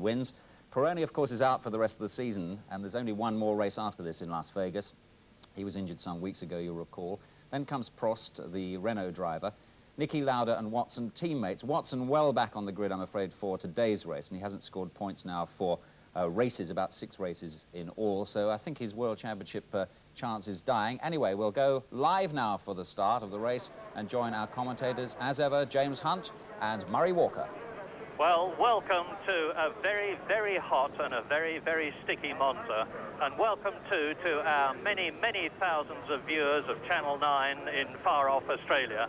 wins. Peroni, of course, is out for the rest of the season, and there's only one more race after this in Las Vegas. He was injured some weeks ago, you'll recall. Then comes Prost, the Renault driver. Niki Lauda and Watson, teammates. Watson well back on the grid, I'm afraid, for today's race, and he hasn't scored points now for races, about 6 races in all. So I think his World Championship chance is dying. Anyway, we'll go live now for the start of the race and join our commentators, as ever, James Hunt and Murray Walker. Well, welcome to a very, very hot and a very, very sticky Monza. And welcome, too, to our many, many thousands of viewers of Channel 9 in far-off Australia.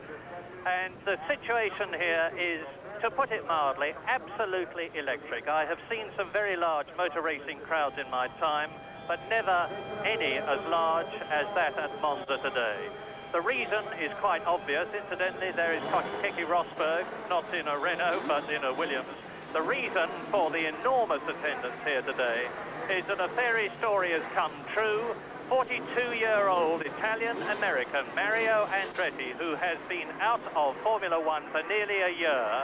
And the situation here is, to put it mildly, absolutely electric. I have seen some very large motor racing crowds in my time, but never any as large as that at Monza today. The reason is quite obvious. Incidentally, there is Keke Rosberg, not in a Renault, but in a Williams. The reason for the enormous attendance here today is that a fairy story has come true. 42-year-old Italian-American Mario Andretti, who has been out of Formula One for nearly a year,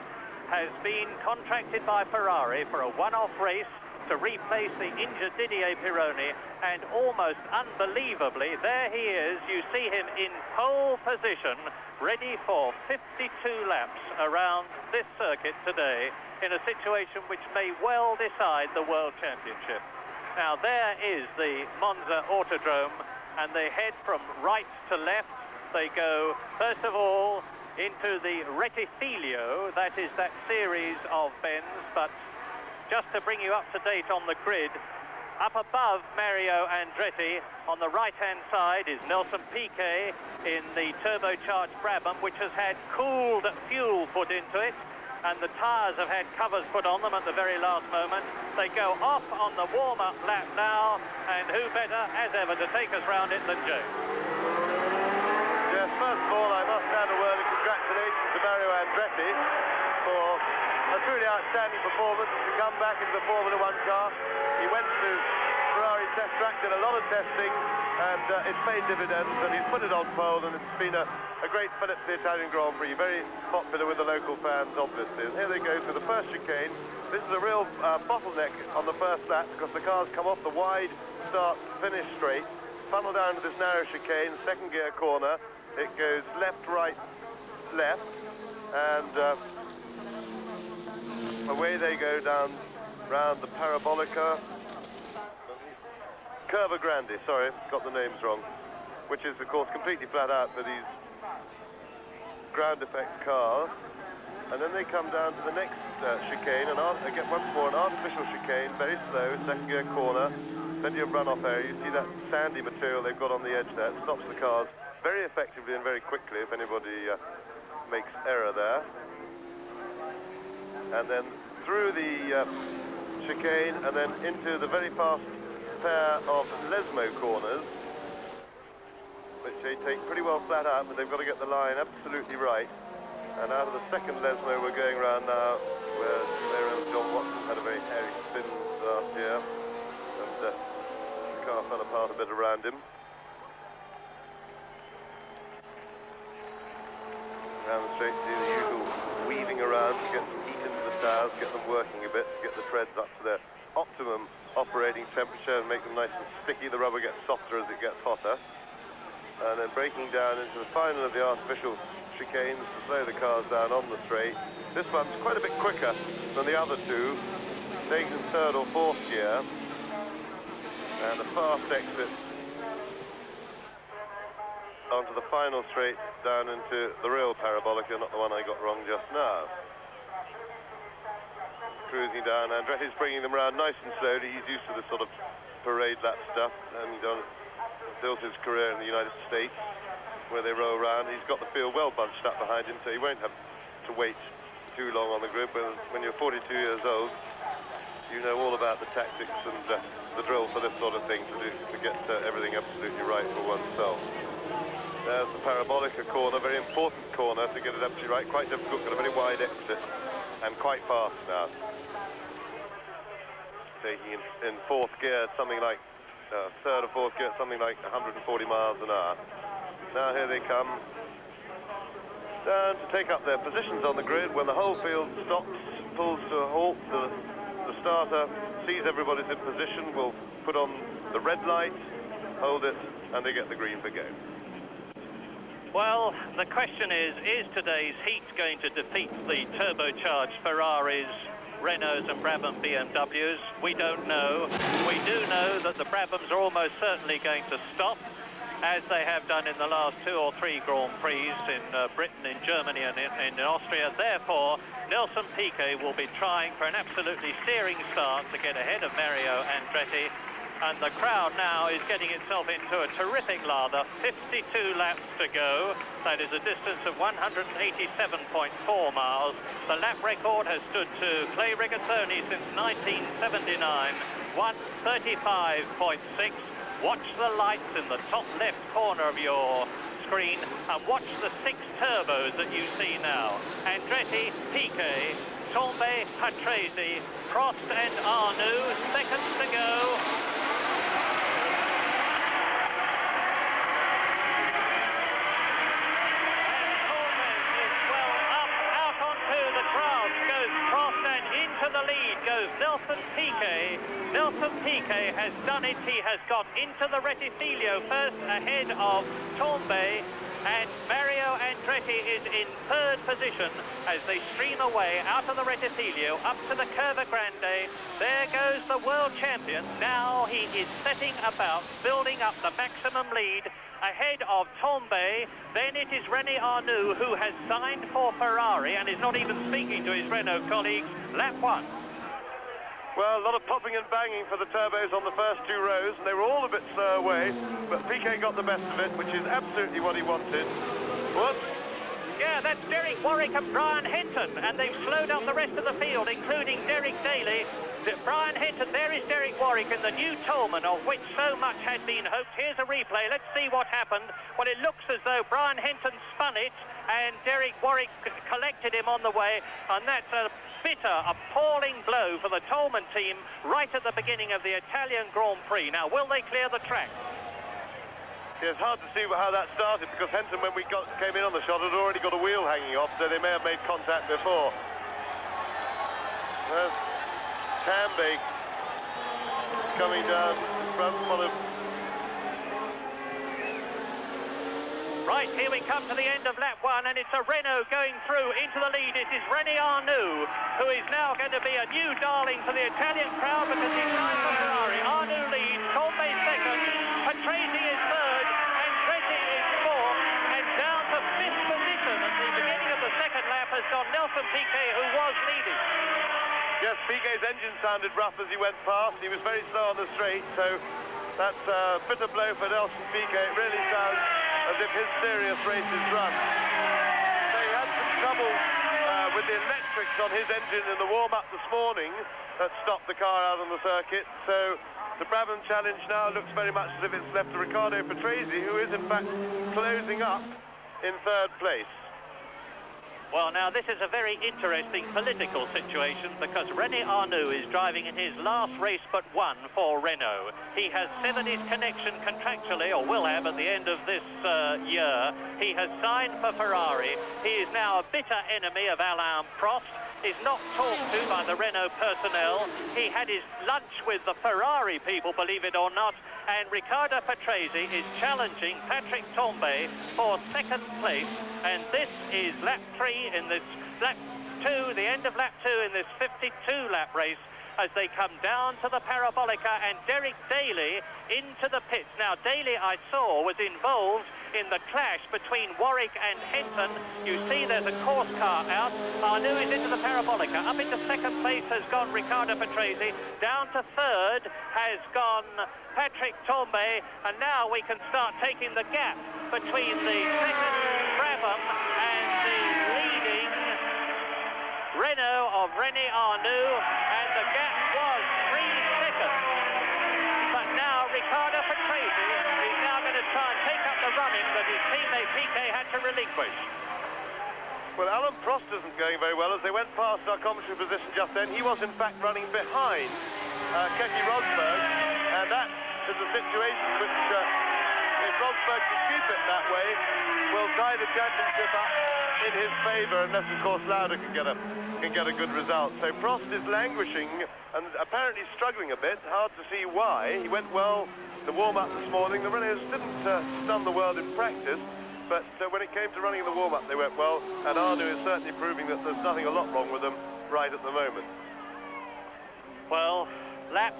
has been contracted by Ferrari for a one-off race to replace the injured Didier Pironi, and almost unbelievably, there he is. You see him in pole position, ready for 52 laps around this circuit today, in a situation which may well decide the World Championship. Now, there is the Monza Autodrome, and they head from right to left. They go, first of all, into the Rettifilo, that is that series of bends, but just to bring you up to date on the grid, up above Mario Andretti, on the right-hand side is Nelson Piquet in the turbocharged Brabham, which has had cooled fuel put into it, and the tyres have had covers put on them at the very last moment. They go off on the warm-up lap now, and who better, as ever, to take us round it than James? Yes, first of all, I must add a word of congratulations to Mario Andretti for a truly outstanding performance to come back into the Formula One car. He went to Ferrari test track, did a lot of testing, and it's paid dividends, and he's put it on pole, and it's been a great finish to the Italian Grand Prix, very popular with the local fans, obviously. And here they go to the first chicane. This is a real bottleneck on the first lap, because the cars come off the wide start-finish straight, funnel down to this narrow chicane, second gear corner. It goes left, right, left, and away they go down round the Parabolica, Curva Grande, sorry, got the names wrong, which is of course completely flat out for these ground effect cars. And then they come down to the next chicane, and get once more an artificial chicane, very slow, second gear corner, plenty of runoff area. You see that sandy material they've got on the edge there. It stops the cars very effectively and very quickly if anybody makes error there. And then through the chicane, and then into the very fast pair of Lesmo corners, which they take pretty well flat out, but they've got to get the line absolutely right. And out of the second Lesmo we're going around now, where John Watson had a very hairy spin last year, and the car fell apart a bit around him. Down the straight, do the usual weaving around to get some heat into the tires, get them working a bit, to get the treads up to their optimum operating temperature and make them nice and sticky. The rubber gets softer as it gets hotter. And then braking down into the final of the artificial chicanes to slow the cars down on the straight. This one's quite a bit quicker than the other two, taking in third or fourth gear. And a fast exit onto the final straight down into the real Parabolica, not the one I got wrong just now. Cruising down, Andretti's bringing them around nice and slowly. He's used to this sort of parade lap stuff, and he's built his career in the United States, where they roll around. He's got the field well bunched up behind him, so he won't have to wait too long on the grid. But when you're 42 years old, you know all about the tactics and the drill for this sort of thing to get everything absolutely right for oneself. There's the Parabolica corner, very important corner to get it absolutely right. Quite difficult, got a very wide exit, and quite fast now. Taking in fourth gear, something like third or fourth gear, something like 140 miles an hour. Now here they come down to take up their positions on the grid when the whole field stops, pulls to a halt. The starter sees everybody's in position, will put on the red light, hold it, and they get the green for go. Well, the question is today's heat going to defeat the turbocharged Ferraris, Renaults and Brabham BMWs? We don't know. We do know that the Brabhams are almost certainly going to stop, as they have done in the last 2 or 3 Grand Prix in Britain, in Germany and in Austria. Therefore, Nelson Piquet will be trying for an absolutely searing start to get ahead of Mario Andretti. And the crowd now is getting itself into a terrific lather. 52 laps to go. That is a distance of 187.4 miles. The lap record has stood to Clay Regazzoni since 1979, 135.6. Watch the lights in the top left corner of your screen and watch the 6 turbos that you see now. Andretti, Piquet, Tambay, Patrese, Prost and Arnoux, seconds to go. The lead goes Nelson Piquet. Nelson Piquet has done it. He has got into the Rettifilo first ahead of Tambay, and Mario Andretti is in 3rd position as they stream away out of the Rettifilo up to the Curva Grande. There goes the world champion. Now he is setting about building up the maximum lead ahead of Tambay. Then it is René Arnoux, who has signed for Ferrari and is not even speaking to his Renault colleagues. Lap 1. Well, a lot of popping and banging for the turbos on the first 2 rows, and they were all a bit slow away, but Piquet got the best of it, which is absolutely what he wanted. Whoops. Yeah, that's Derek Warwick and Brian Hinton, and they've slowed up the rest of the field, including Derek Daly. Brian Hinton, there is Derek Warwick in the new Tolman, of which so much had been hoped. Here's a replay. Let's see what happened. Well, it looks as though Brian Hinton spun it, and Derek Warwick collected him on the way, and that's a bitter, appalling blow for the Tolman team right at the beginning of the Italian Grand Prix. Now, will they clear the track? Yeah, it's hard to see how that started, because Hinton, when we came in on the shot, had already got a wheel hanging off, so they may have made contact before. There's Tambay coming down front, one of... Right, here we come to the end of lap 1, and it's a Renault going through into the lead. It is René Arnoux, who is now going to be a new darling for the Italian crowd because he's signed for Ferrari. Arnoux leads, Tambay 2nd, Patrese is 3rd, Andretti is 4th, and down to 5th position at the beginning of the 2nd lap has gone Nelson Piquet, who was leading. Yes, Piquet's engine sounded rough as he went past. He was very slow on the straight, so that's a bitter blow for Nelson Piquet. It really sounds as if his serious race is run. So he had some trouble with the electrics on his engine in the warm-up this morning that stopped the car out on the circuit. So the Brabham Challenge now looks very much as if it's left to Riccardo Patrese, who is in fact closing up in 3rd place. Well, now, this is a very interesting political situation because René Arnoux is driving in his last race but one for Renault. He has severed his connection contractually, or will have at the end of this year. He has signed for Ferrari. He is now a bitter enemy of Alain Prost. Is not talked to by the Renault personnel. He had his lunch with the Ferrari people, believe it or not, and Riccardo Patrese is challenging Patrick Tambay for 2nd place, and this is lap 3 in this lap 2, the end of lap 2 in this 52-lap race, as they come down to the Parabolica, and Derek Daly into the pits. Now, Daly, I saw, was involved in the clash between Warwick and Hinton. You see there's a course car out. Arnoux is into the Parabolica. Up into 2nd place has gone Riccardo Patrese. Down to 3rd has gone Patrick Tambay. And now we can start taking the gap between the 2nd Brabham and the leading Renault of René Arnoux. And the gap was 3 seconds. But now Riccardo Patrese is now going to try and take up the running that his teammate Piquet had to relinquish. Well, Alain Prost isn't going very well. As they went past our commentary position just then, he was in fact running behind Keke Rosberg, and that is a situation which, if Rosberg can keep it that way, will tie the championship up in his favour, unless, of course, Lauda can get a good result. So Prost is languishing and apparently struggling a bit. Hard to see why. He went well the warm-up this morning. The Renaults didn't stun the world in practice, but when it came to running in the warm-up, they went well, and Arnoux is certainly proving that there's nothing a lot wrong with them right at the moment. Well, lap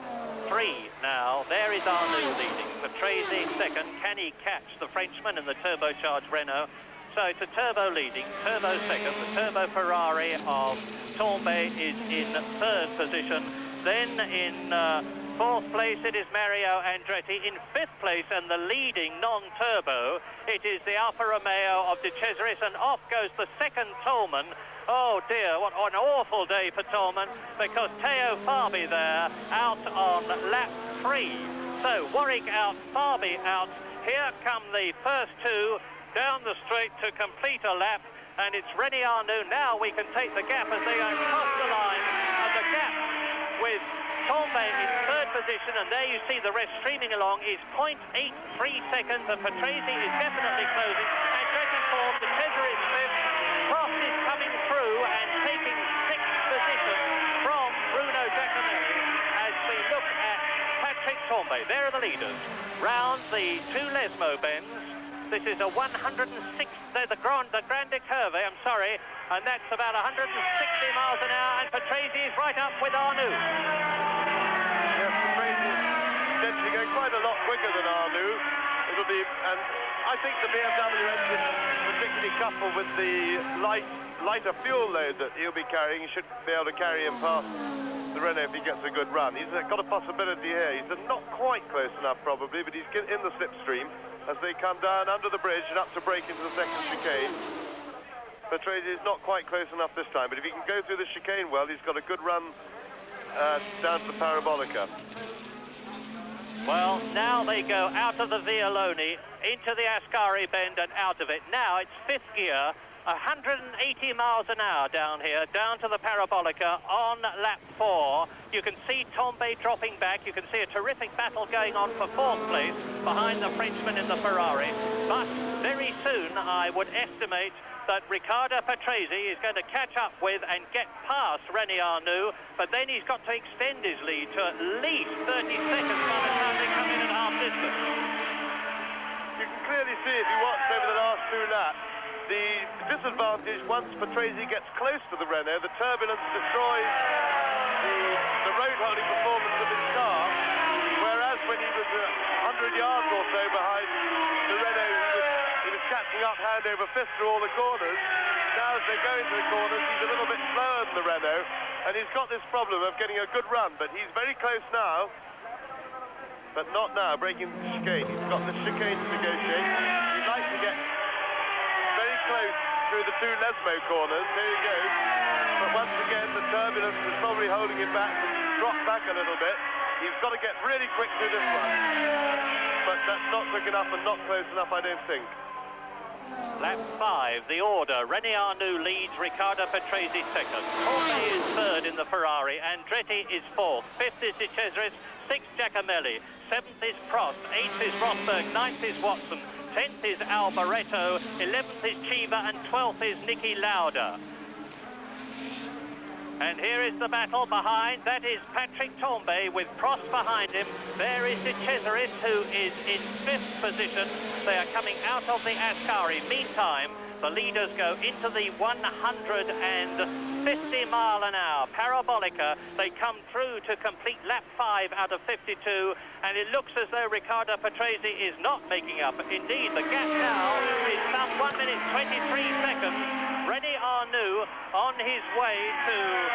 3 now. There is Arnoux leading. Patrese second. Can he catch the Frenchman in the turbocharged Renault? So it's a turbo leading, turbo second. The turbo Ferrari of Tambay is in third position. Then in fourth place it is Mario Andretti. In fifth place, and the leading non-turbo, it is the Alfa Romeo of De Cesaris, and off goes the second Toleman. Oh dear, what an awful day for Toleman, because Teo Fabi there out on lap 3. So Warwick out, Fabi out. Here come the first two down the straight to complete a lap, and it's René Arnoux. Now we can take the gap as they go across the line, and the gap with Tambay in third position, and there you see the rest streaming along, is 0.83 seconds, and Patrese is definitely closing. Andretti fourth, De Cesaris fifth. Prost is coming through and taking sixth position from Bruno Giacomelli as we look at Patrick Tambay. There are the leaders. Round the two Lesmo bends. This is a 106, the Grande Curve, I'm sorry, and that's about 160 miles an hour, and Patrese is right up with Arnoux. Yes, Patrese is potentially going quite a lot quicker than Arnoux. It'll be, and I think the BMW engine, particularly coupled with the lighter fuel load that he'll be carrying, should be able to carry him past the Renault if he gets a good run. He's got a possibility here. He's not quite close enough probably, but he's in the slipstream as they come down under the bridge and up to break into the second chicane. Patrese is not quite close enough this time, but if he can go through the chicane well, he's got a good run down to the Parabolica. Well, now they go out of the Vialoni, into the Ascari bend and out of it. Now it's fifth gear, 180 miles an hour down here, down to the Parabolica on lap 4. You can see Tambay dropping back. You can see a terrific battle going on for fourth place behind the Frenchman in the Ferrari. But very soon, I would estimate that Riccardo Patrese is going to catch up with and get past René Arnoux, but then he's got to extend his lead to at least 30 seconds by the time they come in at half distance. You can clearly see, if you watch over the last two laps, the disadvantage once Patrese gets close to the Renault, the turbulence destroys the road-holding performance of his car, whereas when he was 100 yards or so behind the Renault, he was catching up hand over fist through all the corners. Now as they go into the corners, he's a little bit slower than the Renault, and he's got this problem of getting a good run, but he's very close now, but not now, breaking the chicane. He's got the chicane to negotiate. He'd like to get very close through the two Lesmo corners. Here he goes. But once again, the turbulence is probably holding him back and dropped back a little bit. He's got to get really quick through this one. But that's not quick enough and not close enough, I don't think. Lap 5, the order. René Arnoux leads, Riccardo Patrese second. Tambay is third in the Ferrari. Andretti is fourth. Fifth is De Cesaris. Sixth, Giacomelli. Seventh is Prost. Eighth is Rosberg. Ninth is Watson. 10th is Alboreto, 11th is Chiva, and 12th is Niki Lauda. And here is the battle behind. That is Patrick Tambay with Prost behind him. There is De Cesaris, who is in fifth position. They are coming out of the Ascari. Meantime, the leaders go into the 150 mile an hour Parabolica. They come through to complete lap 5 out of 52, and it looks as though Riccardo Patrese is not making up. Indeed, the gap now is some 1 minute 23 seconds. René Arnoux on his way to,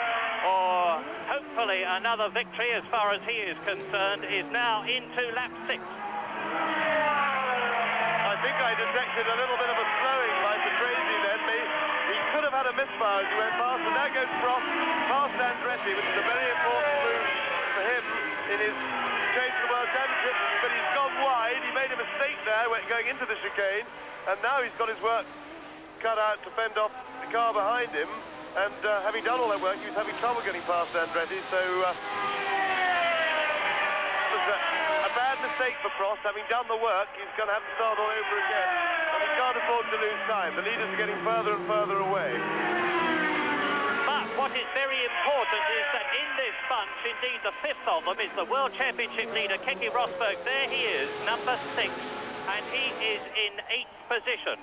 or hopefully another victory as far as he is concerned, is now into lap 6. I think I detected a little bit of a slowing by Patrese then. He could have had a misfire as he went past, and there goes Prost past Andretti, which is a very important move for him in his change to the World Championship, but he's gone wide. He made a mistake there going into the chicane, and now he's got his work cut out to fend off the car behind him, and having done all that work, he was having trouble getting past Andretti, so it was a bad mistake mistake for Prost. Having done the work, he's going to have to start all over again. And he can't afford to lose time. The leaders are getting further and further away. But what is very important is that in this bunch, indeed the fifth of them, is the World Championship leader, Keke Rosberg. There he is, number 6, and he is in 8th position.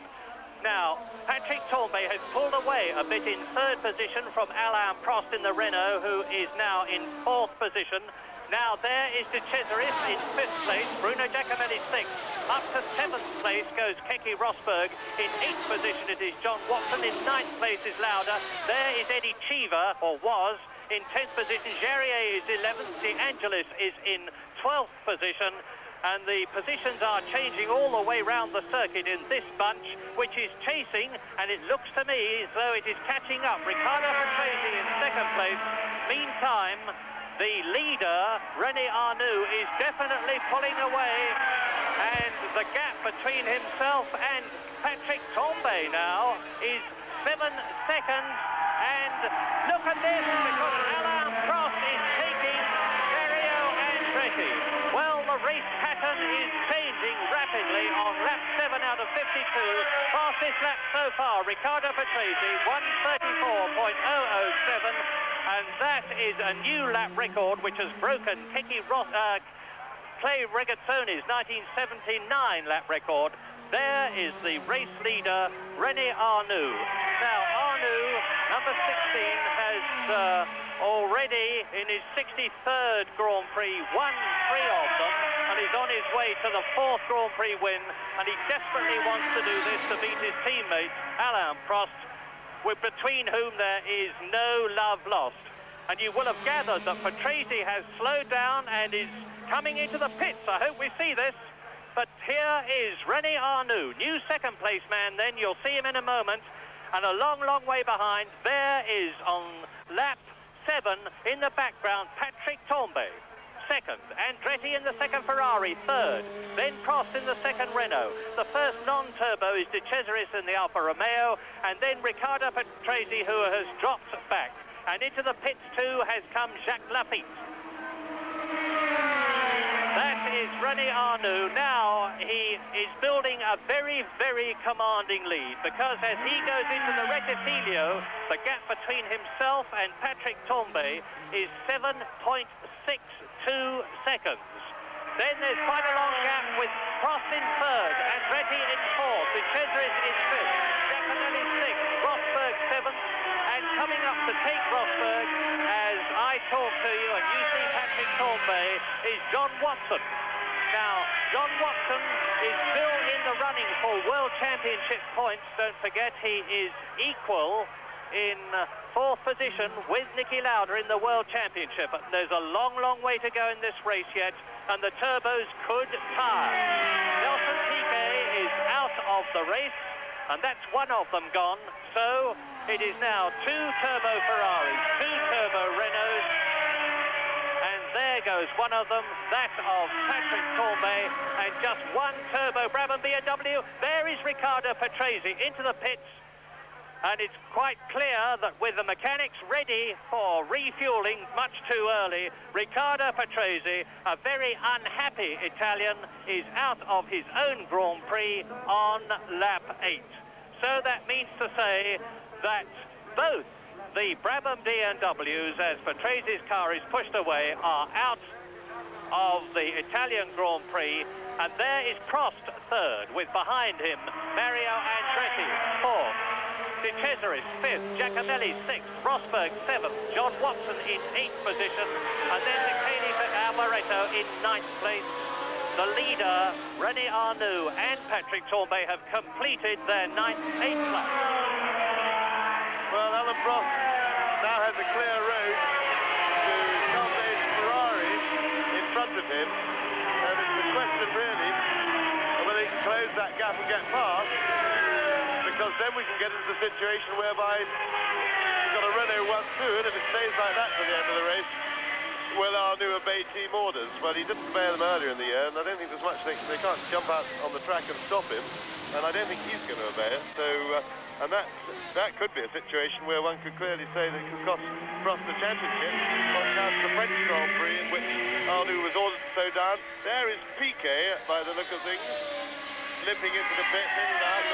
Now, Patrick Tambay has pulled away a bit in 3rd position from Alain Prost in the Renault, who is now in 4th position. Now there is De Cesaris in 5th place, Bruno Giacomelli 6th. Up to 7th place goes Keke Rosberg. In 8th position it is John Watson. In 9th place is Lauda. There is Eddie Cheever, or was. In 10th position, Jarier is 11th. De Angelis is in 12th position. And the positions are changing all the way round the circuit in this bunch, which is chasing, and it looks to me as though it is catching up. Riccardo Patrese in 2nd place. Meantime, the leader, René Arnoux, is definitely pulling away, and the gap between himself and Patrick Tambay now is 7 seconds. And look at this, because Alain Prost is taking Mario Andretti. Well, the race pattern is changing rapidly on lap 7 out of 52. Fastest lap so far, Riccardo Patrese, 1:34.007. And that is a new lap record, which has broken Clay Regazzoni's 1979 lap record. There is the race leader, René Arnoux. Now, Arnoux, number 16, has already, in his 63rd Grand Prix, won 3 of them, and he's on his way to the 4th Grand Prix win, and he desperately wants to do this to beat his teammate, Alain Prost, between whom there is no love lost. And you will have gathered that Patrese has slowed down and is coming into the pits. I hope we see this. But here is René Arnoux, new 2nd place man then. You'll see him in a moment. And a long, long way behind, there is on lap 7 in the background, Patrick Tambay, 2nd. Andretti in the 2nd Ferrari, 3rd. Then Prost in the 2nd Renault. The first non-turbo is De Cesaris in the Alfa Romeo. And then Riccardo Patrese, who has dropped back. And into the pits too has come Jacques Laffite. That is René Arnoux. Now he is building a very, very commanding lead, because as he goes into the Rettifilio, the gap between himself and Patrick Tambay is 7.62 seconds. Then there's quite a long gap with Prost in 3rd, Andretti in 4th, De Cesaris in 5th, Giacomelli 6th, Rosberg 7th, and coming up to take Rosberg, as I talk to you and you see Patrick Tambay, is John Watson. Now, John Watson is still in the running for World Championship points. Don't forget, he is equal in 4th position with Niki Lauda in the World Championship. But there's a long, long way to go in this race yet, and the turbos could tire. Nelson Piquet is out of the race, and that's one of them gone. So it is now 2 turbo Ferraris, 2 turbo Renaults, and there goes one of them, that of Patrick Tambay, and just 1 turbo Brabham BMW. There is Riccardo Patrese into the pits, and it's quite clear that with the mechanics ready for refueling much too early, Riccardo Patrese, a very unhappy Italian, is out of his own Grand Prix on lap 8. So that means to say that both the Brabham BMWs, as Patrese's car is pushed away, are out of the Italian Grand Prix. And there is Prost 3rd, with behind him Mario Andretti 4th, De Cesaris 5th, Giacomelli 6th, Rosberg 7th, John Watson in 8th position, and then Michele Alboreto in 9th place. The leader, René Arnoux, and Patrick Tambay have completed their 9th, 8th lap. Well, Alain Prost now has a clear road to Tambay's Ferrari in front of him, and it's the question really of whether he can close that gap and get past, because then we can get into the situation whereby we've got a Renault 1-2, and if it stays like that to the end of the race, will Arnoux obey team orders? Well, he didn't obey them earlier in the year, and I don't think there's much they can't jump out on the track and stop him, and I don't think he's going to obey it. So, and that could be a situation where one could clearly say that it could cost Prost the championship, contrast the French Grand Prix, in which Arnoux Arnoux was ordered to slow down. There is Piquet, by the look of things, limping into the pit. Then now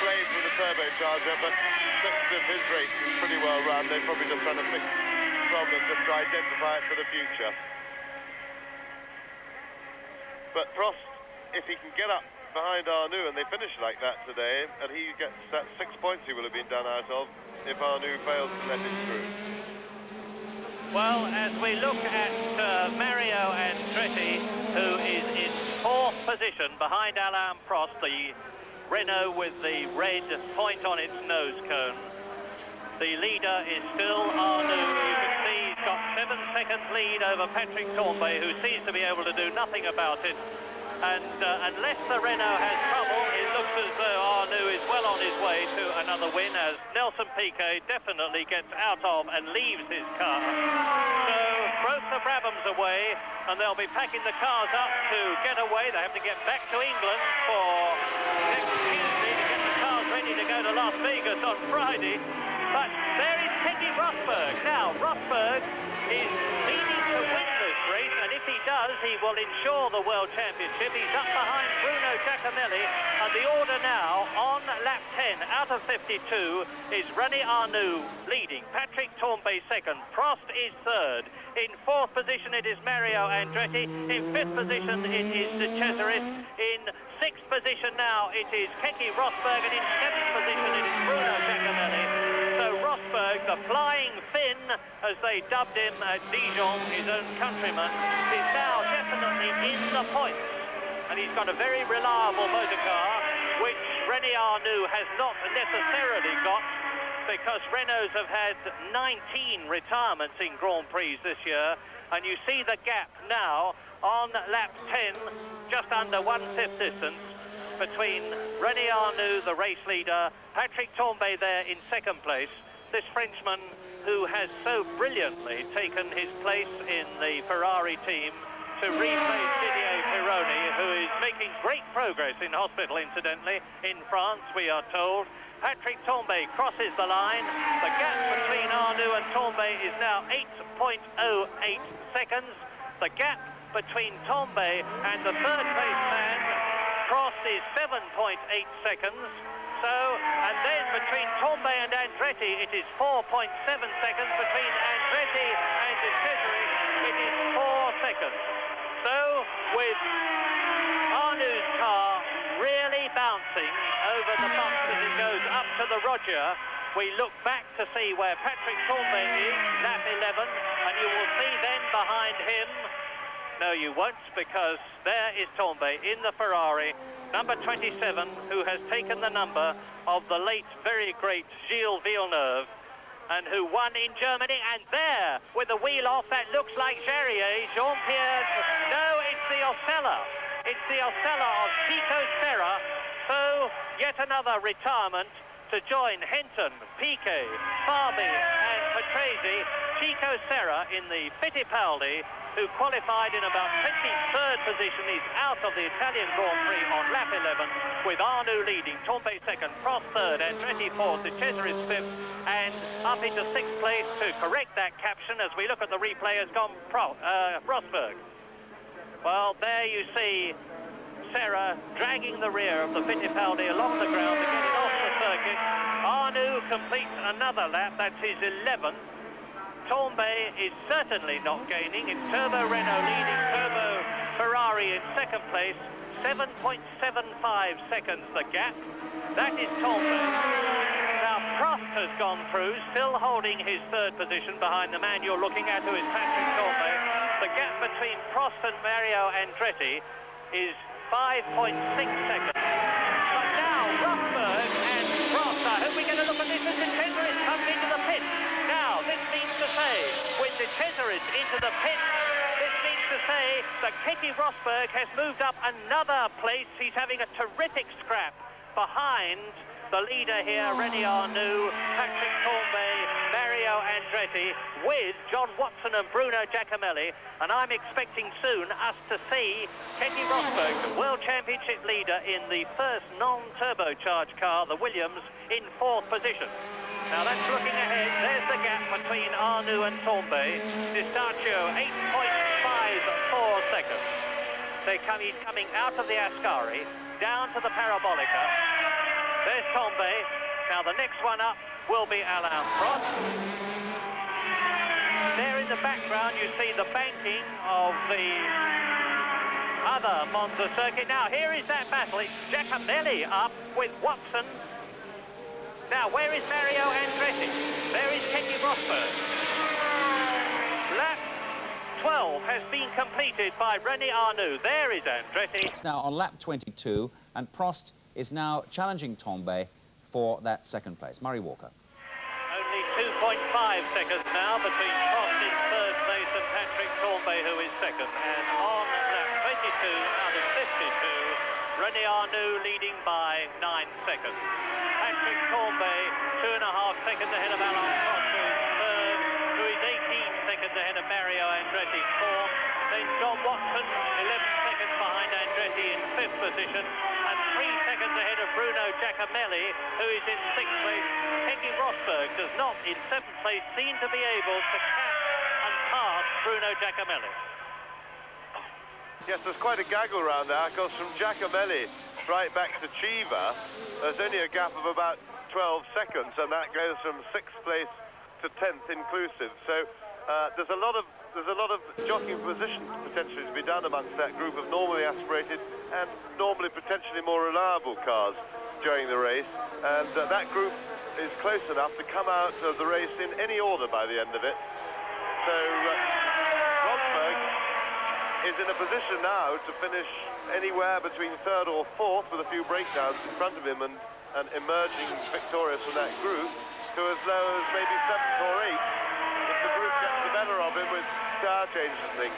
played with the turbocharger, but looks as if his race is pretty well run. They're probably just trying to fix the problem, just to identify it for the future. But Prost, if he can get up behind Arnoux, and they finish like that today, and he gets that 6 points he will have been done out of if Arnoux fails to let it through. Well, as we look at Mario Andretti, who is in 4th position behind Alain Prost, the Renault with the red point on its nose cone. The leader is still Arnoux. You can see he's got 7 seconds lead over Patrick Tambay, who seems to be able to do nothing about it. And unless the Renault has trouble, it looks as though Arnoux is well on his way to another win, as Nelson Piquet definitely gets out of and leaves his car. So both the Brabhams away, and they'll be packing the cars up to get away. They have to get back to England for next Tuesday to get the cars ready to go to Las Vegas on Friday. But there is Keke Rosberg. Now, Rosberg is leading to win this race, and if he does, he will ensure the World Championship. He's up behind Bruno Giacomelli, and the order now on lap 10 out of 52 is René Arnoux leading, Patrick Tambay second, Prost is third. In 4th position it is Mario Andretti, in 5th position it is De Cesaris, in 6th position now it is Keke Rosberg, and in 7th position it is Bruno Giacomelli. So Rosberg, the flying Finn, as they dubbed him at Dijon, his own countryman, is now definitely in the points. And he's got a very reliable motor car, which René Arnoux has not necessarily got, because Renaults have had 19 retirements in Grand Prix this year. And you see the gap now on lap 10, just under 1/5 distance, between René Arnoux, the race leader, Patrick Tambay there in 2nd place, this Frenchman who has so brilliantly taken his place in the Ferrari team to replace Didier Pironi, who is making great progress in hospital, incidentally, in France, we are told. Patrick Tambay crosses the line. The gap between Arnoux and Tambay is now 8.08 seconds. The gap between Tambay and the 3rd place man, Prost, is 7.8 seconds. So, and then between Tambay and Andretti, it is 4.7 seconds. Between Andretti and De Cesaris, it is 4 seconds. So, with Arnoux's car really bouncing over the bumps as it goes up to the Roger, we look back to see where Patrick Tambay is, lap 11, and you will see then behind him, no you won't, because there is Tambay in the Ferrari, number 27, who has taken the number of the late, very great Gilles Villeneuve, and who won in Germany. And there, with the wheel off, that looks like Jarier, Jean-Pierre. No, it's the Osella. It's the Osella of Chico Serra. So, yet another retirement to join Henton, Piquet, Fabi and Patrese. Chico Serra in the Fittipaldi, who qualified in about 23rd position, is out of the Italian Grand Prix on lap 11, with Arnoux leading, Tambay second, Prost third, Andretti fourth, De Cesaris fifth, and up into 6th place to correct that caption as we look at the replay has gone Rosberg. Well, there you see Serra dragging the rear of the Fittipaldi along the ground to get it off the circuit. Arnoux completes another lap, that's his 11th. Tambay is certainly not gaining. It's Turbo Renault leading, Turbo Ferrari in 2nd place, 7.75 seconds the gap. That is Tambay. Now Prost has gone through, still holding his 3rd position behind the man you're looking at, who is Patrick Tambay. The gap between Prost and Mario Andretti is 5.6 seconds. But now Rosberg and Prost, I hope we get a look at this as De Cesaris comes into the pit. Now, this means to say, with De Cesaris into the pit, this means to say that Keke Rosberg has moved up another place. He's having a terrific scrap behind the leader here, René Arnoux, Patrick Tambay, Mario Andretti, with John Watson and Bruno Giacomelli. And I'm expecting soon us to see Keke Rosberg, the World Championship leader in the first non-turbocharged car, the Williams, in 4th position. Now that's looking ahead. There's the gap between Arnoux and Tambay. Distaccio 8.54 seconds. He's coming out of the Ascari, down to the Parabolica. There's Tombe. Now the next one up will be Alain Prost. There in the background you see the banking of the other Monza circuit. Now here is that battle. It's Giacomelli up with Watson. Now where is Mario Andretti? There is Keke Rosberg. Lap 12 has been completed by René Arnoux. There is Andretti. It's now on lap 22, and Prost is now challenging Tombe for that second place. Murray Walker. Only 2.5 seconds now between Prost in third place and Patrick Tombe, who is second. And on lap 22 out of 52, René Arnoux leading by 9 seconds. Patrick Tombe 2.5 seconds ahead of Alain Prost, who is third, who is 18 seconds ahead of Mario Andretti, fourth. Then John Watson, 11 seconds behind Andretti in fifth position, and 3 seconds ahead of Bruno Giacomelli, who is in sixth place. Keke Rosberg does not, in seventh place, seem to be able to catch and pass Bruno Giacomelli. Yes, there's quite a gaggle around there, because from Giacomelli right back to Chiva, there's only a gap of about 12 seconds, and that goes from 6th place to 10th inclusive. So there's a lot of jockeying positions potentially to be done amongst that group of normally aspirated and normally potentially more reliable cars during the race, and that group is close enough to come out of the race in any order by the end of it. So Rosberg is in a position now to finish anywhere between third or fourth with a few breakdowns in front of him, and emerging victorious from that group to as low as maybe 7th or 8th if the group gets the better of him with tire changes and things.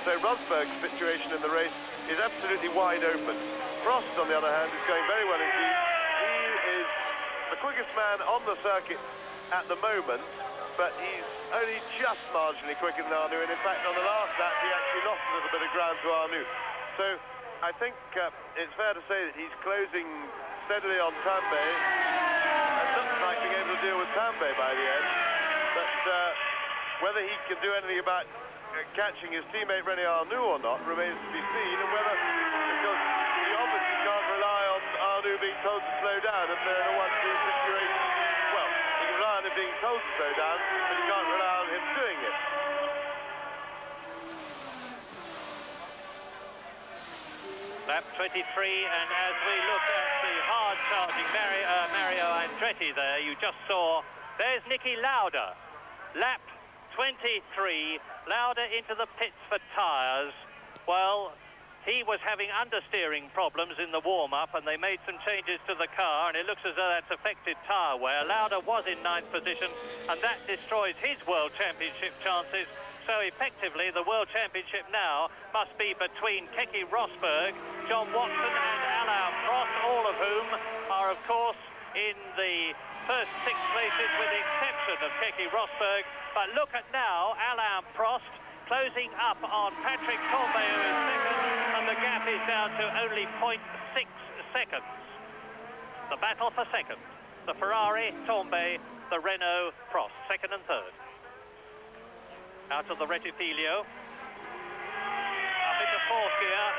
So Rosberg's situation in the race is absolutely wide open. Prost, on the other hand, is going very well indeed. He is the quickest man on the circuit at the moment, but he's only just marginally quicker than Arnoux, and in fact on the last lap he actually lost a little bit of ground to Arnoux. So I think it's fair to say that he's closing steadily on Tambay, and looks like being able to deal with Tambay by the end. But whether he can do anything about catching his teammate René Arnoux or not remains to be seen, and whether, because he obviously can't rely on Arnoux being told to slow down if they're in a 1-2 situation. Well, he can rely on him being told to slow down, but he can't rely on him doing it. Lap 23, and as we look at the hard-charging Mario Andretti there, you just saw, there's Niki Lauda. Lap 23, Lauda into the pits for tyres. Well, he was having understeering problems in the warm-up, and they made some changes to the car, and it looks as though that's affected tyre wear. Lauda was in 9th position, and that destroys his World Championship chances. So effectively, the World Championship now must be between Keke Rosberg, John Watson and Alain Prost, all of whom are, of course, in the first 6 places with the exception of Keke Rosberg. But look at now, Alain Prost closing up on Patrick Tombe, who is second, and the gap is down to only 0.6 seconds. The battle for second. The Ferrari, Tombe, the Renault, Prost, second and third. Out of the Rettifilio, up into fourth gear,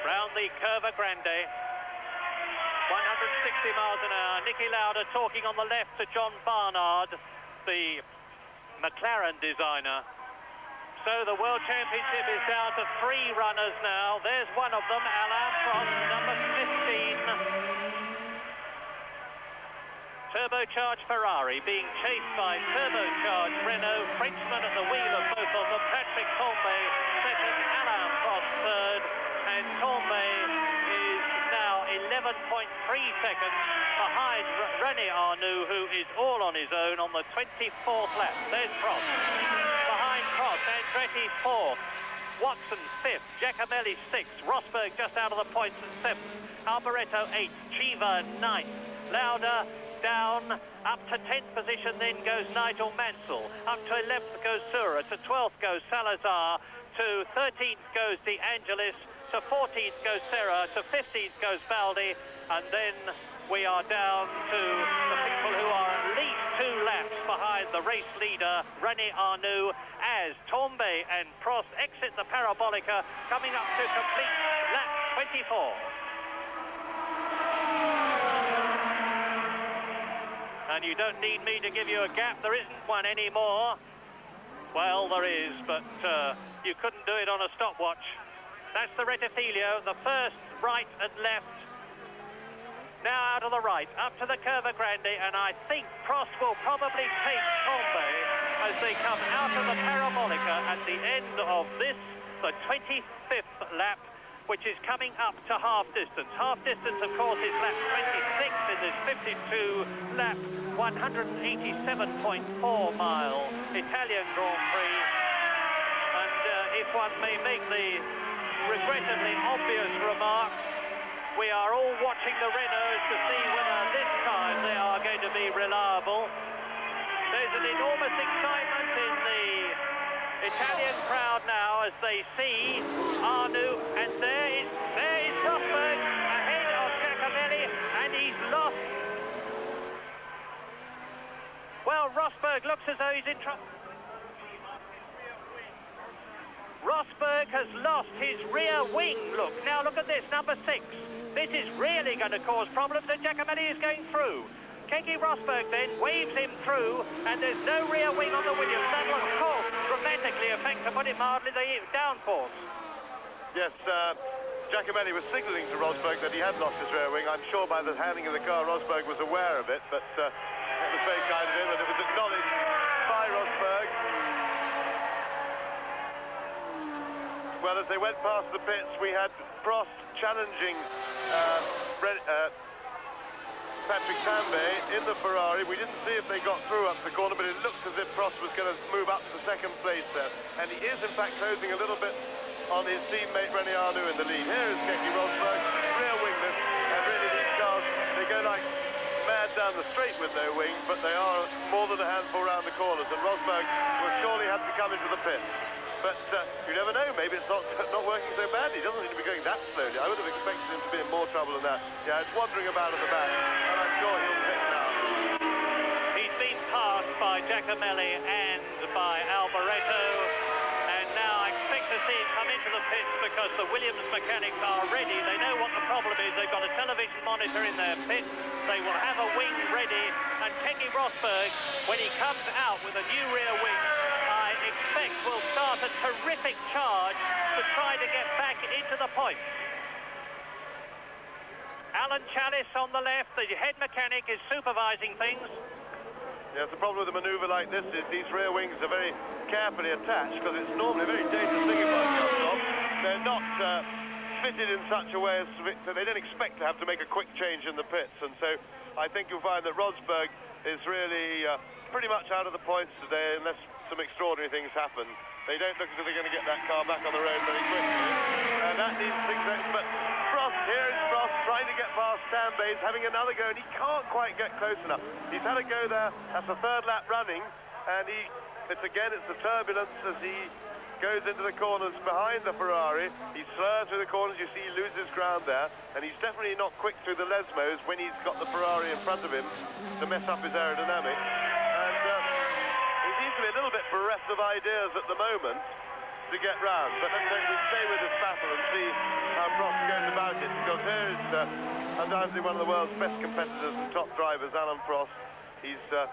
round the Curva Grande, 160 miles an hour. Niki Lauda talking on the left to John Barnard, the McLaren designer. So the World Championship is down to 3 runners now. There's one of them, Alain Prost, number 15. Turbocharged Ferrari being chased by turbocharged Renault. Frenchman at the wheel of both of them. Patrick Tombe second, Alain Prost third, and Tombe is now 11.3 seconds behind René Arnoux, who is all on his own on the 24th lap. There's Prost. Behind Prost, Andretti fourth, Watson fifth, Giacomelli sixth, Rosberg just out of the points at seventh, Alboreto eighth, Chiva ninth, Lauda down, up to 10th position then goes Nigel Mansell, up to 11th goes Sura, to 12th goes Salazar, to 13th goes De Angelis, to 14th goes Serra, to 15th goes Baldi, and then we are down to the people who are at least 2 laps behind the race leader, René Arnoux, as Tombe and Prost exit the Parabolica, coming up to complete lap 24. And you don't need me to give you a gap, there isn't one anymore. Well, there is, but you couldn't do it on a stopwatch. That's the Rettifilo, the first right and left. Now out of the right, up to the Curva Grande, and I think Prost will probably take Tombe as they come out of the Parabolica at the end of this, the 25th lap, which is coming up to half distance. Half distance, of course, is lap 26 in this 52-lap, 187.4-mile Italian Grand Prix. And if one may make the regrettably obvious remark, we are all watching the Renaults to see whether this time they are going to be reliable. There's an enormous excitement in the Italian crowd now as they see Arnoux, and there is Rosberg ahead of Giacomelli, and he's lost. Well, Rosberg looks as though he's in trouble. Rosberg has lost his rear wing, look. Now look at this, number 6. This is really going to cause problems, and Giacomelli is going through. Keke Rosberg then waves him through, and there's no rear wing on the Williams. That will, of course, dramatically affect, to put it mildly, the downforce. Yes, Giacomelli was signalling to Rosberg that he had lost his rear wing. I'm sure by the handling of the car, Rosberg was aware of it, but that was very kind of him, and it was acknowledged by Rosberg. Well, as they went past the pits, we had Prost challenging Patrick Tambay in the Ferrari. We didn't see if they got through up the corner, but it looked as if Prost was going to move up to second place there. And he is, in fact, closing a little bit on his teammate René Arnoux in the lead. Here is Keke Rosberg, rear wingless, and really these cars, they go like mad down the straight with no wing, but they are more than a handful around the corners, and Rosberg will surely have to come into the pit. But you never know, maybe it's not working so badly. He doesn't seem to be going that slowly. I would have expected him to be in more trouble than that. Yeah, it's wandering about at the back, and I'm sure he'll pick it out. He's been passed by Giacomelli and by Alboreto, and now I expect to see him come into the pits because the Williams mechanics are ready. They know what the problem is. They've got a television monitor in their pit. They will have a wing ready, and Keke Rosberg, when he comes out with a new rear wing, I expect will start a terrific charge to try to get back into the points. Alan Chalice on the left, the head mechanic, is supervising things. Yes, the problem with a manoeuvre like this is these rear wings are very carefully attached because it's normally a very dangerous thing if I jump off. They're not fitted in such a way as so they don't expect to have to make a quick change in the pits, and so I think you'll find that Rosberg is really pretty much out of the points today unless some extraordinary things happen. They don't look as if they're going to get that car back on the road very quickly, and that needs things. But Prost, here is Prost trying to get past Tambay, he's having another go, and he can't quite get close enough. He's had a go there. That's the third lap running, and it's the turbulence as he goes into the corners behind the Ferrari. He slurs through the corners. You see he loses ground there, and he's definitely not quick through the Lesmos when he's got the Ferrari in front of him to mess up his aerodynamics. And he seems to be a little bit bereft of ideas at the moment to get round. But let's stay with this battle and see how Prost goes about it, because here is undoubtedly one of the world's best competitors and top drivers, Alain Prost. He's a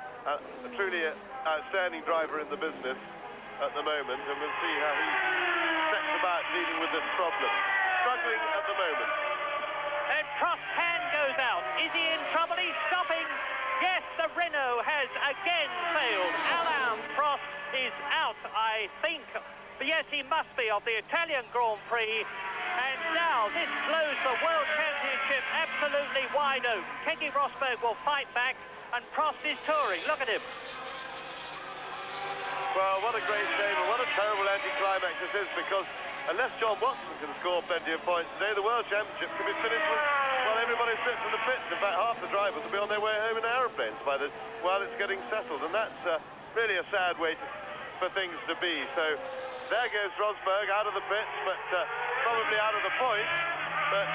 truly outstanding driver in the business at the moment, and we'll see how he sets about dealing with this problem. Struggling at the moment. And Prost's hand goes out. Is he in trouble? He's stopping. Yes, the Renault has again failed. Alain Prost is out, I think. Yes, he must be, of the Italian Grand Prix. And now this blows the World Championship absolutely wide open. Keke Rosberg will fight back, and Prost is touring. Look at him. Well, what a great shame, and what a terrible anticlimax this is, because unless John Watson can score plenty of points today, the World Championship could be finished while everybody sits in the pits. In fact, half the drivers will be on their way home in aeroplanes while it's getting settled, and that's really a sad way for things to be. So there goes Rosberg out of the pits, but probably out of the points, but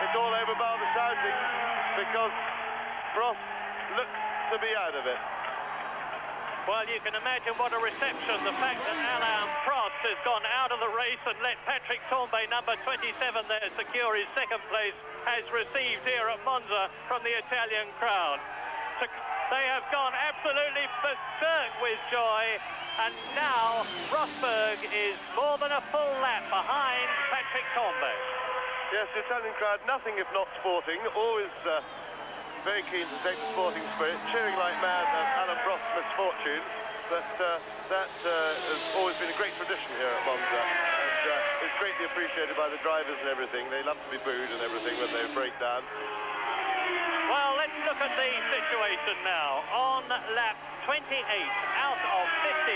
it's all over by the shouting, because Prost looks to be out of it. Well, you can imagine what a reception the fact that Alain Prost has gone out of the race and let Patrick Tambay, number 27 there, secure his second place, has received here at Monza from the Italian crowd. They have gone absolutely berserk with joy, and now Rosberg is more than a full lap behind Patrick Tambay. Yes, the Italian crowd, nothing if not sporting, always very keen to take the sporting spirit, cheering like mad at Alain Prost's misfortune, but that has always been a great tradition here at Monza, and it's greatly appreciated by the drivers and everything. They love to be booed and everything when they break down. Well, let's look at the situation now. On lap 28 out of 52,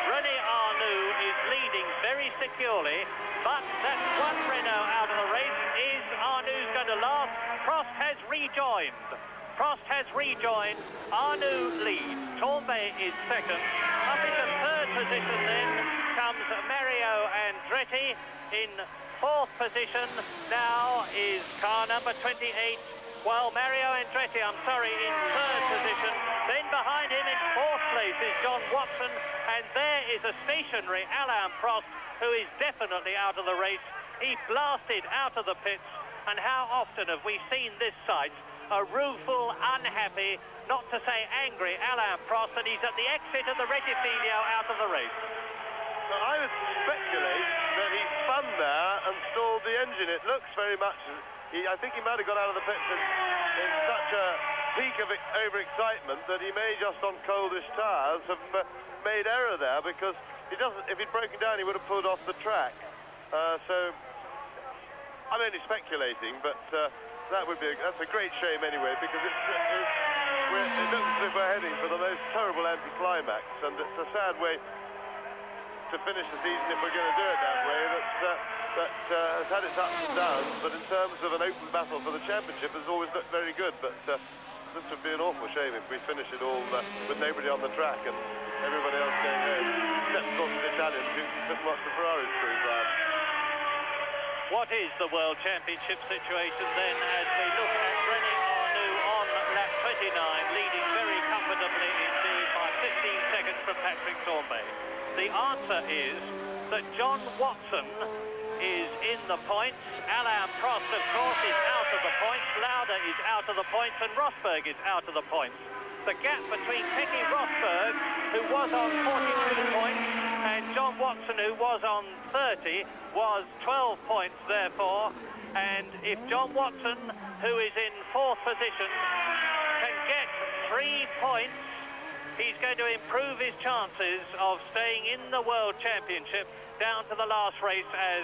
René Arnoux is leading very securely, but that one Renault out of the race. Is Arnoux going to last? Prost has rejoined. Arnoux leads. Tambay is second. Up into third position then comes Mario Andretti. In fourth position now is car number 28. Well, Mario Andretti, I'm sorry, in third position. Then behind him in fourth place is John Watson. And there is a stationary Alain Prost, who is definitely out of the race. He blasted out of the pits. And how often have we seen this sight? A rueful, unhappy, not to say angry Alain Prost, and he's at the exit of the Reggifiglio out of the race. Well, I would speculate that he spun there and stalled the engine. It looks very much... I think he might have got out of the pits in such a peak of overexcitement that he may, just on coldish tyres, have made error there, because he doesn't. If he'd broken down, he would have pulled off the track. So I'm only speculating, but that's a great shame anyway, because it looks as if we're heading for the most terrible anticlimax, and it's a sad way to finish the season if we're going to do it that way. That has had its ups and downs, but in terms of an open battle for the championship, has always looked very good. But this would be an awful shame if we finish it all with nobody on the track and everybody else going home, except of course the Italians who couldn't watch the Ferraris cruise round. What is the World Championship situation then, as we look at René Arnoux on lap 29, leading very comfortably indeed by 15 seconds from Patrick Tambay? The answer is that John Watson is in the points. Alain Prost, of course, is out of the points. Lauda is out of the points, and Rosberg is out of the points. The gap between Keke Rosberg, who was on 42 points, and John Watson, who was on 30, was 12 points, therefore. And if John Watson, who is in fourth position, can get 3 points, he's going to improve his chances of staying in the World Championship down to the last race, as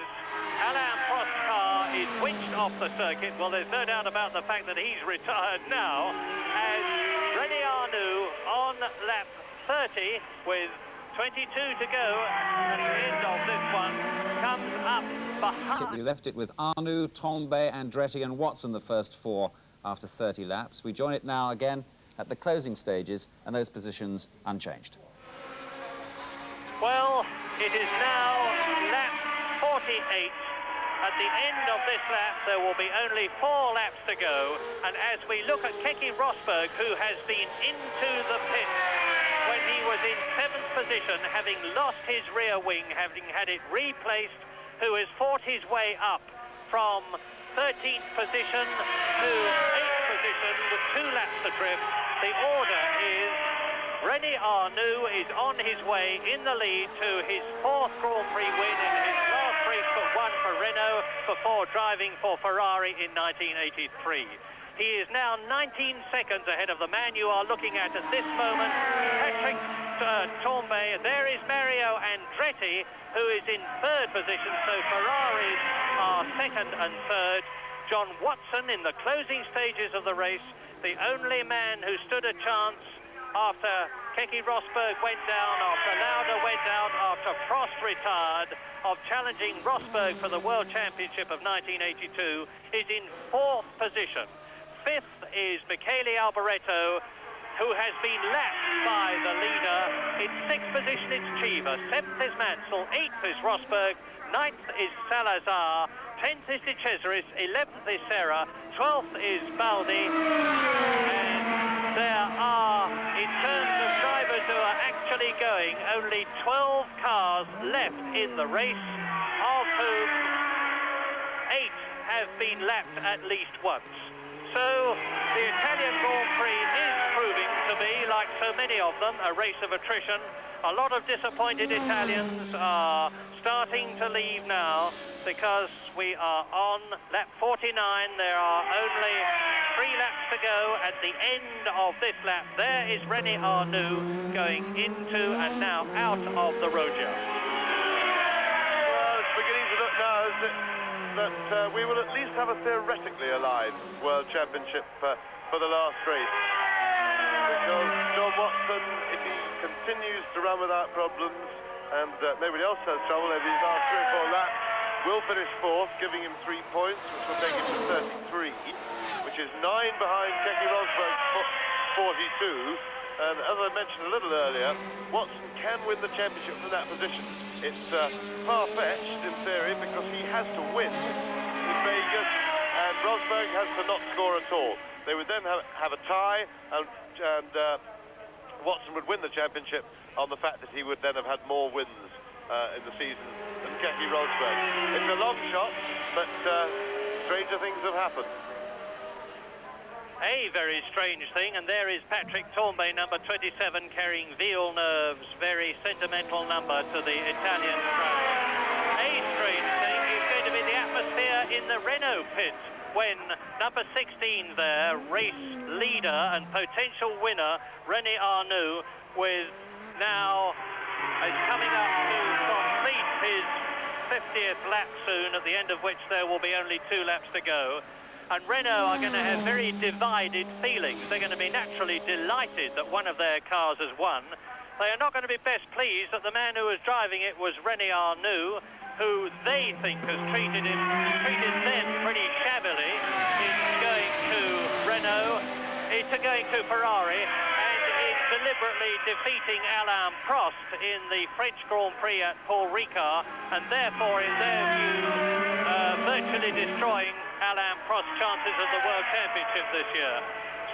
Alain Prost's car is winched off the circuit. Well, there's no doubt about the fact that he's retired now, as René Arnoux on lap 30 with 22 to go at the end of this one comes up behind. We left it with Arnoux, Tambay, Andretti and Watson, the first four after 30 laps. We join it now again at the closing stages, and those positions unchanged. Well, it is now lap 48. At the end of this lap, there will be only 4 laps to go. And as we look at Keke Rosberg, who has been into the pit when he was in 7th position, having lost his rear wing, having had it replaced, who has fought his way up from 13th position to 8th position with 2 laps to drift. The order is René Arnoux is on his way in the lead to his 4th Grand Prix win in his last race but one for Renault before driving for Ferrari in 1983. He is now 19 seconds ahead of the man you are looking at this moment, Patrick Tambay. There is Mario Andretti, who is in 3rd position, so Ferraris are 2nd and 3rd. John Watson in the closing stages of the race, the only man who stood a chance after Keke Rosberg went down, after Lauda went out, after Prost retired, of challenging Rosberg for the World Championship of 1982, is in 4th position. 5th is Michele Alboreto, who has been lapped by the leader. In 6th position it's Cheever, 7th is Mansell, 8th is Rosberg, 9th is Salazar, 10th is De Cesaris, 11th is Serra, 12th is Baldi, and there are, in terms of drivers who are actually going. Only 12 cars left in the race, of whom 8 have been lapped at least once. So the Italian Grand Prix is proving to be, like so many of them, a race of attrition. A lot of disappointed Italians are starting to leave now because we are on lap 49. There are only 3 laps to go at the end of this lap. There is René Arnoux going into and now out of the Roja. Well, it's beginning to look now as that we will at least have a theoretically alive World Championship for the last race. Because John Watson, if he continues to run without problems and nobody else has trouble over these last 3 or 4 laps, will finish 4th, giving him 3 points, which will take him to 33, which is 9 behind Keke Rosberg's 42. And as I mentioned a little earlier, Watson can win the championship from that position. It's far-fetched in theory because he has to win in Vegas and Rosberg has to not score at all. They would then have a tie and Watson would win the championship on the fact that he would then have had more wins in the season than Keke Rosberg. It's a long shot, but stranger things have happened. A very strange thing, and there is Patrick Tambay, number 27, carrying Villeneuve's very sentimental number to the Italian crowd. A strange thing is going to be the atmosphere in the Renault pit when number 16 there, race leader and potential winner, René Arnoux, with now is coming up to complete his 50th lap soon, at the end of which there will be only 2 laps to go. And Renault are going to have very divided feelings. They're going to be naturally delighted that one of their cars has won. They are not going to be best pleased that the man who was driving it was René Arnoux, who they think has treated them pretty shabbily in going to Renault, into going to Ferrari, and in deliberately defeating Alain Prost in the French Grand Prix at Paul Ricard, and therefore, in their view, virtually destroying Alain Prost's chances of the World Championship this year.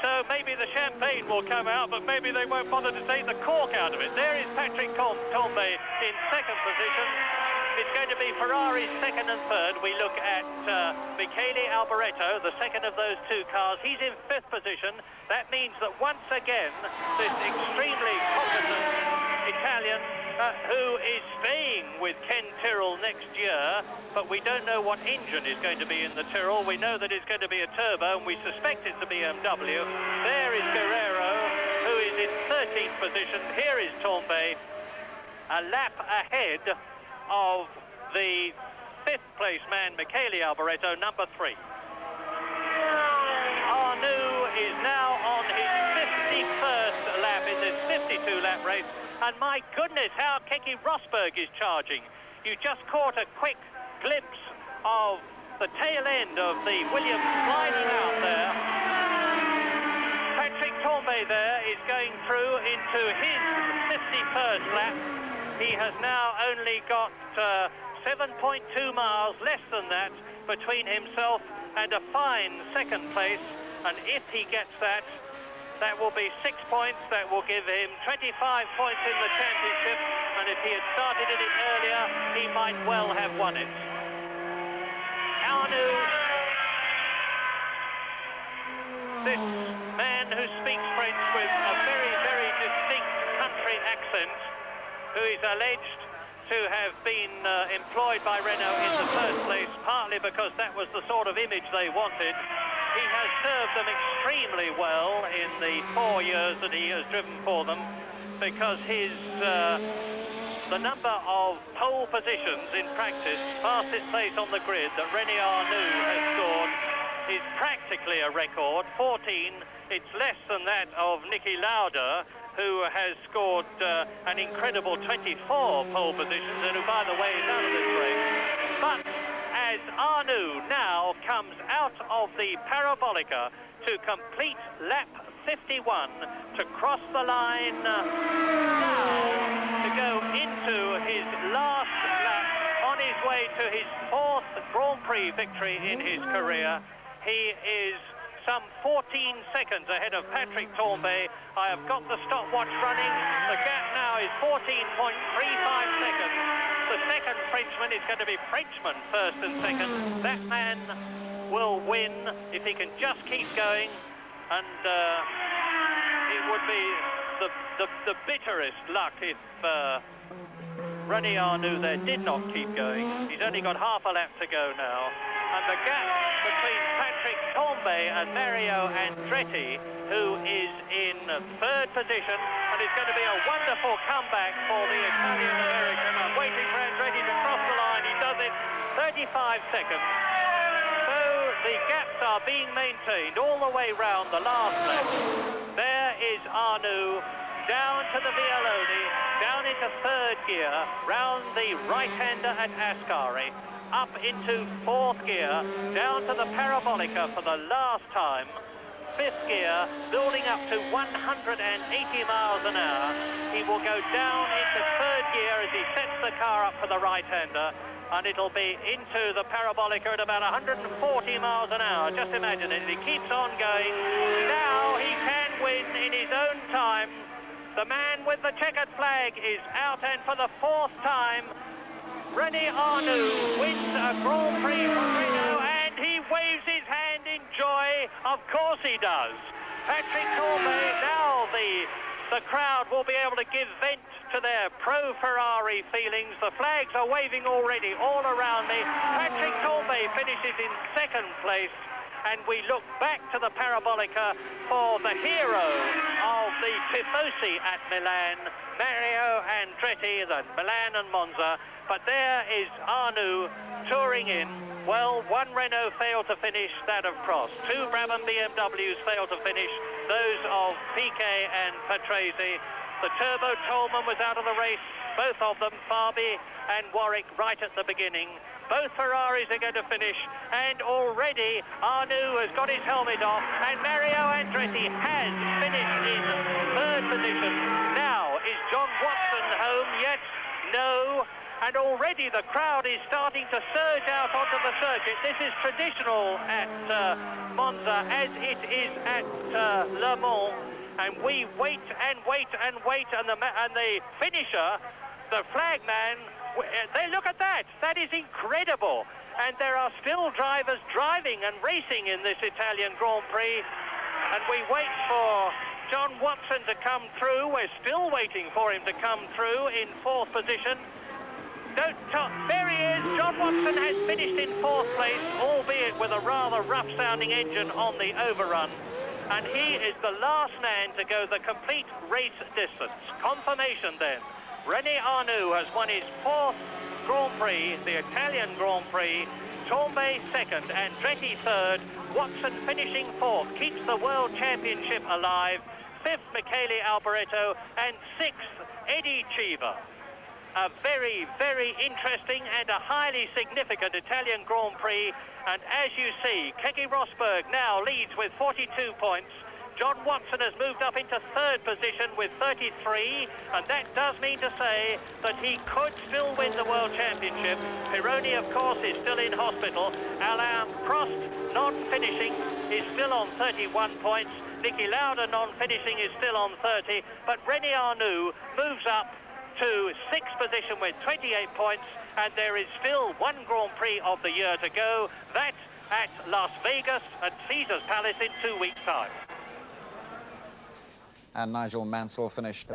So maybe the champagne will come out, but maybe they won't bother to take the cork out of it. There is Patrick Tambay in 2nd position. It's going to be Ferrari's 2nd and 3rd. We look at Michele Alboreto, the 2nd of those 2 cars. He's in 5th position. That means that once again, this extremely competent Italian who is staying with Ken Tyrrell next year, but we don't know what engine is going to be in the Tyrrell. We know that it's going to be a turbo, and we suspect it's a BMW. There is Guerrero, who is in 13th position. Here is Tambay, a lap ahead of the 5th place man, Michele Alboreto, number 3. Arnoux is now on his 51st lap in this 52-lap race. And my goodness, how Keke Rosberg is charging. You just caught a quick glimpse of the tail end of the Williams sliding out there. Patrick Tambay there is going through into his 51st lap. He has now only got 7.2 miles, less than that, between himself and a fine 2nd place. And if he gets that, that will be 6 points. That will give him 25 points in the championship. And if he had started in it earlier, he might well have won it. Arnoux, this man who speaks French with a very, very distinct country accent, who is alleged to have been employed by Renault in the 1st place, partly because that was the sort of image they wanted. He has served them extremely well in the 4 years that he has driven for them, because the number of pole positions in practice, fastest place on the grid that René Arnoux has scored, is practically a record, 14. It's less than that of Niki Lauda, who has scored an incredible 24 pole positions, and who, by the way, is out of this race. But as Arnoux now comes out of the Parabolica to complete lap 51, to cross the line now, to go into his last lap, on his way to his 4th Grand Prix victory in his career. He is some 14 seconds ahead of Patrick Tambay. I have got the stopwatch running. The gap now is 14.35 seconds. The second Frenchman is going to be Frenchman first and second. That man will win if he can just keep going, and it would be the bitterest luck if René Arnoux there did not keep going. He's only got half a lap to go now, and the gap between Patrick Tambay and Mario Andretti, who is in third position, and it's going to be a wonderful comeback for the Italian-American. I'm waiting for Andretti to cross the line. He does it, 35 seconds. So the gaps are being maintained all the way round the last lap. There is Arnoux down to the Vialoni, down into third gear, round the right-hander at Ascari, up into fourth gear, down to the Parabolica for the last time, fifth gear, building up to 180 miles an hour. He will go down into third gear as he sets the car up for the right-hander, and it'll be into the Parabolica at about 140 miles an hour. Just imagine it. He keeps on going. Now he can win in his own time. The man with the checkered flag is out, and for the fourth time, René Arnoux wins a Grand Prix from Renault, and he waves his hand in joy. Of course he does. Patrick Tambay, now the crowd will be able to give vent to their pro-Ferrari feelings. The flags are waving already all around me. Patrick Tambay finishes in second place, and we look back to the Parabolica for the hero of the Tifosi at Milan, Mario Andretti, the Milan and Monza. But there is Arnoux touring in. Well, one Renault failed to finish, that of Prost. Two Brabham BMWs failed to finish, those of Piquet and Patrese. The Turbo Tolman was out of the race, both of them, Fabi and Warwick, right at the beginning. Both Ferraris are going to finish, and already Arnoux has got his helmet off, and Mario Andretti has finished in third position. Now, is John Watson home yet? No. And already the crowd is starting to surge out onto the circuit. This is traditional at Monza, as it is at Le Mans. And we wait and wait and wait, and the finisher, the flagman, look at that. That is incredible. And there are still drivers driving and racing in this Italian Grand Prix. And we wait for John Watson to come through. We're still waiting for him to come through in fourth position. There he is. John Watson has finished in fourth place, albeit with a rather rough-sounding engine on the overrun. And he is the last man to go the complete race distance. Confirmation then. René Arnoux has won his fourth Grand Prix, the Italian Grand Prix. Tambay second, Andretti third. Watson finishing fourth, keeps the World Championship alive. Fifth, Michele Alboreto, and sixth, Eddie Cheever. A very, very interesting and a highly significant Italian Grand Prix. And as you see, Keke Rosberg now leads with 42 points. John Watson has moved up into third position with 33, and that does mean to say that he could still win the World Championship. Pironi, of course, is still in hospital. Alain Prost, non-finishing, is still on 31 points. Niki Lauda, non-finishing, is still on 30. But René Arnoux moves up to sixth position with 28 points, and there is still one Grand Prix of the year to go. That's at Las Vegas at Caesars Palace in 2 weeks' time. And Nigel Mansell finished